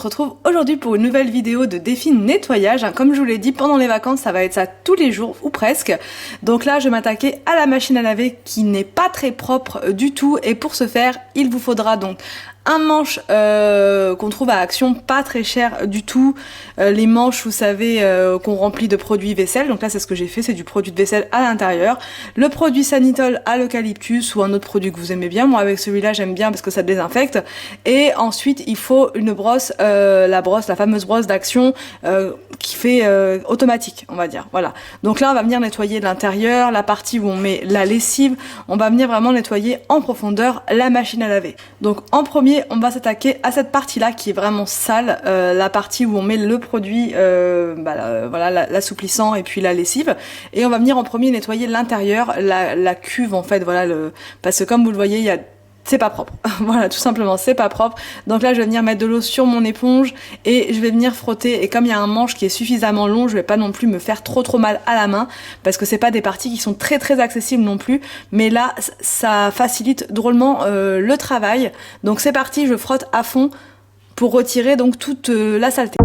retrouve aujourd'hui pour une nouvelle vidéo de défi nettoyage. Comme je vous l'ai dit, pendant les vacances, ça va être ça tous les jours ou presque. Donc là, je vais m'attaquer à la machine à laver qui n'est pas très propre du tout. Et pour ce faire, il vous faudra donc un manche qu'on trouve à Action, pas très cher du tout. Les manches, vous savez, qu'on remplit de produits vaisselle. Donc là, c'est ce que j'ai fait, c'est du produit de vaisselle à l'intérieur. Le produit Sanitol à l'eucalyptus ou un autre produit que vous aimez bien. Moi, avec celui-là, j'aime bien parce que ça désinfecte. Et ensuite, il faut une brosse, la fameuse brosse d'Action qui fait automatique, on va dire. Voilà. Donc là, on va venir nettoyer l'intérieur, la partie où on met la lessive. On va venir vraiment nettoyer en profondeur la machine à laver. Donc en premier, on va s'attaquer à cette partie-là qui est vraiment sale, la partie où on met le produit, voilà, l'assouplissant et puis la lessive. Et on va venir en premier nettoyer l'intérieur, la cuve en fait, voilà, parce que comme vous le voyez, c'est pas propre. Voilà, tout simplement, c'est pas propre. Donc là, je vais venir mettre de l'eau sur mon éponge et je vais venir frotter. Et comme il y a un manche qui est suffisamment long, je vais pas non plus me faire trop mal à la main parce que c'est pas des parties qui sont très accessibles non plus. Mais là, ça facilite drôlement le travail. Donc c'est parti, je frotte à fond pour retirer donc toute la saleté.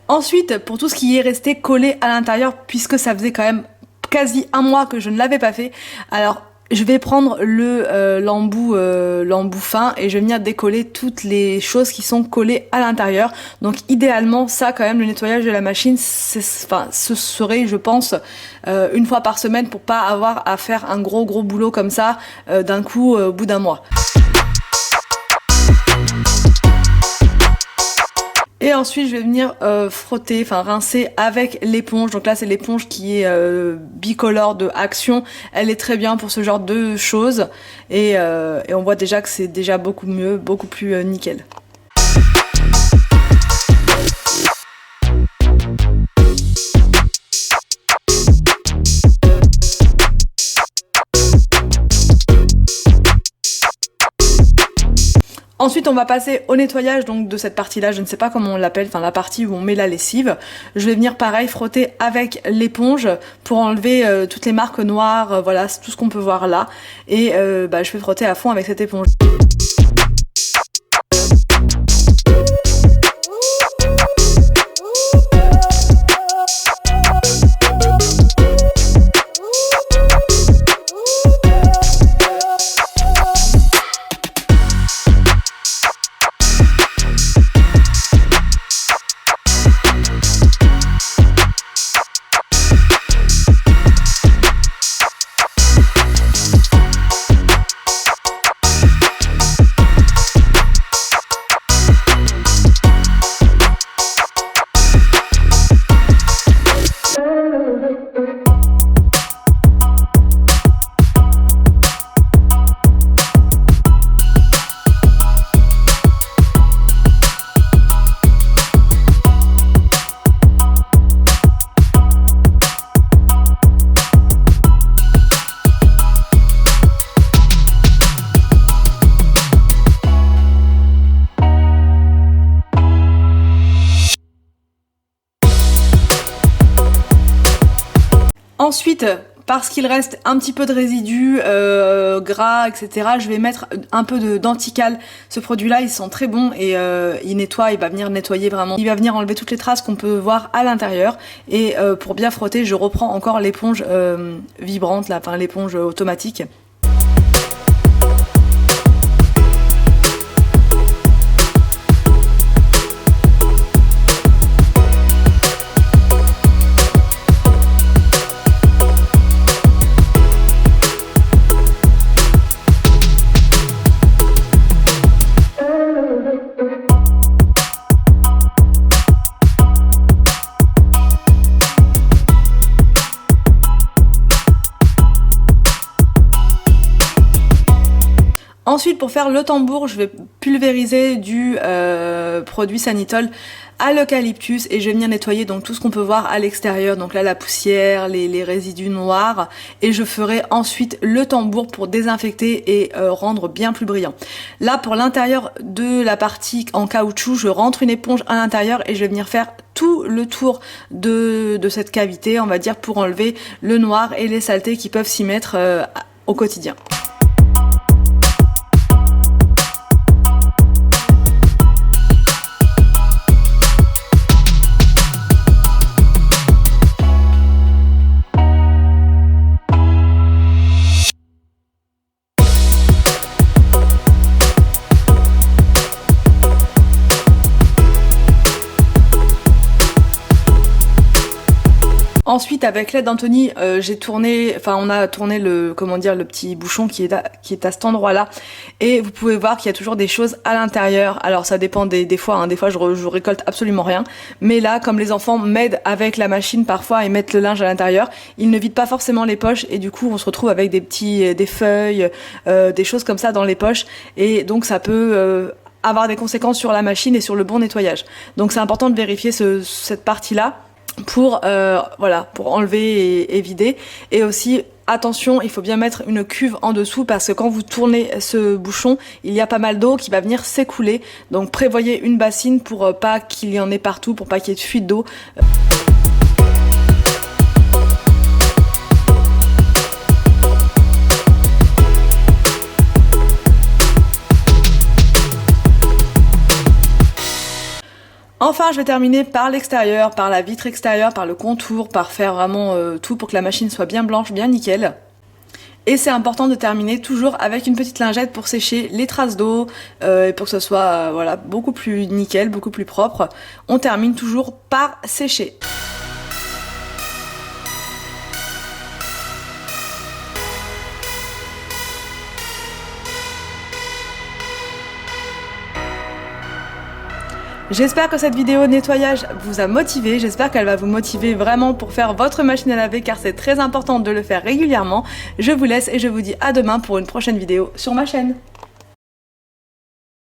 Ensuite, pour tout ce qui est resté collé à l'intérieur, puisque ça faisait quand même quasi un mois que je ne l'avais pas fait, alors je vais prendre l'embout fin et je vais venir décoller toutes les choses qui sont collées à l'intérieur. Donc idéalement, ça quand même, le nettoyage de la machine, ce serait, je pense, une fois par semaine pour pas avoir à faire un gros boulot comme ça d'un coup au bout d'un mois. Et ensuite, je vais venir rincer avec l'éponge. Donc là, c'est l'éponge qui est bicolore de Action. Elle est très bien pour ce genre de choses. Et on voit déjà que c'est déjà beaucoup mieux, beaucoup plus nickel. Ensuite, on va passer au nettoyage donc de cette partie-là, je ne sais pas comment on l'appelle, enfin la partie où on met la lessive. Je vais venir pareil frotter avec l'éponge pour enlever toutes les marques noires, voilà, tout ce qu'on peut voir là. Et je vais frotter à fond avec cette éponge. Ensuite, parce qu'il reste un petit peu de résidus gras, etc., je vais mettre un peu d'antical. Ce produit-là, il sent très bon et il nettoie, il va venir nettoyer vraiment. Il va venir enlever toutes les traces qu'on peut voir à l'intérieur. Et pour bien frotter, je reprends encore l'éponge vibrante, là, enfin l'éponge automatique. Ensuite, pour faire le tambour, je vais pulvériser du produit Sanitol à l'eucalyptus et je vais venir nettoyer donc tout ce qu'on peut voir à l'extérieur, donc là la poussière, les résidus noirs, et je ferai ensuite le tambour pour désinfecter et rendre bien plus brillant. Là, pour l'intérieur de la partie en caoutchouc, je rentre une éponge à l'intérieur et je vais venir faire tout le tour de cette cavité, on va dire, pour enlever le noir et les saletés qui peuvent s'y mettre au quotidien. Ensuite, avec l'aide d'Anthony, on a tourné le petit bouchon qui est à cet endroit-là, et vous pouvez voir qu'il y a toujours des choses à l'intérieur. Alors ça dépend des fois, hein. Des fois je récolte absolument rien, mais là, comme les enfants m'aident avec la machine parfois et mettent le linge à l'intérieur, ils ne vident pas forcément les poches, et du coup on se retrouve avec des feuilles, des choses comme ça dans les poches, et donc ça peut avoir des conséquences sur la machine et sur le bon nettoyage. Donc c'est important de vérifier cette partie-là pour enlever et vider. Et aussi attention, il faut bien mettre une cuve en dessous, parce que quand vous tournez ce bouchon, il y a pas mal d'eau qui va venir s'écouler, donc prévoyez une bassine pour pas qu'il y en ait partout, pour pas qu'il y ait de fuite d'eau. Enfin, je vais terminer par l'extérieur, par la vitre extérieure, par le contour, par faire vraiment tout pour que la machine soit bien blanche, bien nickel. Et c'est important de terminer toujours avec une petite lingette pour sécher les traces d'eau, et pour que ce soit beaucoup plus nickel, beaucoup plus propre. On termine toujours par sécher. J'espère que cette vidéo nettoyage vous a motivé, j'espère qu'elle va vous motiver vraiment pour faire votre machine à laver, car c'est très important de le faire régulièrement. Je vous laisse et je vous dis à demain pour une prochaine vidéo sur ma chaîne.